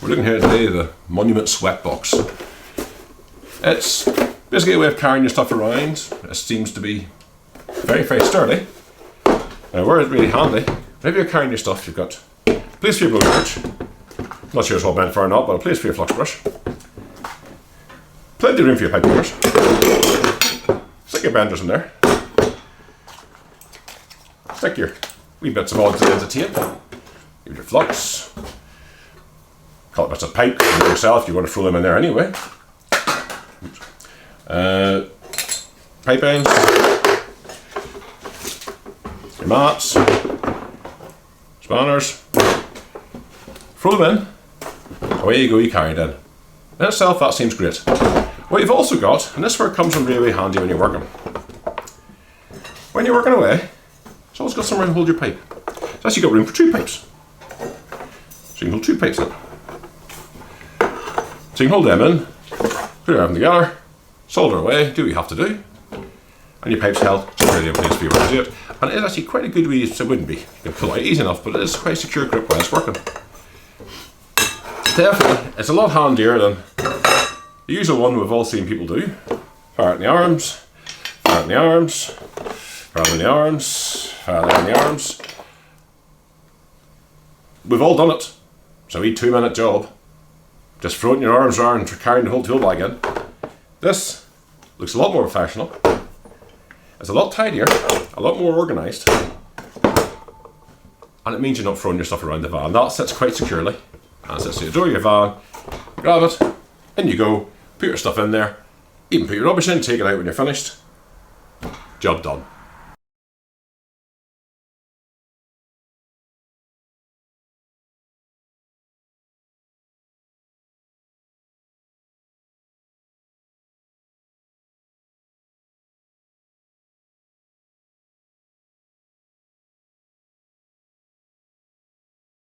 We're looking here today at the Monument Sweatbox. It's basically a way of carrying your stuff around. It seems to be very, very sturdy. Where it's really handy, whenever you're carrying your stuff, you've got a place for your blowtorch. Not sure it's all meant for or not, but a place for your flux brush. Plenty of room for your pipe cleaners. Stick your benders in there. Stick your wee bits of odds and ends of tape. Give your flux. Couple bits of pipe for yourself, you want to throw them in there anyway. Pipe ends. Your mats. Spanners. Throw them in. Away you go, you carry it in. In itself, that seems great. What you've also got, and this is where it comes in really handy when you're working. When you're working away, it's always got somewhere to hold your pipe. It's actually got room for 2 pipes. So you can hold 2 pipes in. So you can hold them in, put them together, solder away, do what you have to do, and your pipe's held securely in place for you to do it. And it is actually quite a good way, so it wouldn't be. You can pull it out easy enough, but it is quite a secure grip while it's working. Definitely, it's a lot handier than the usual one we've all seen people do. Fire it in the arms, fire it in the arms, fire it in the arms, fire it in the arms. We've all done it. It's a wee 2-minute job. Just floating your arms around and carrying the whole tool bag in. This looks a lot more professional. It's a lot tidier, a lot more organised. And it means you're not throwing your stuff around the van. That sits quite securely. And sits at the door of your van, grab it, in you go, put your stuff in there, even put your rubbish in, take it out when you're finished. Job done.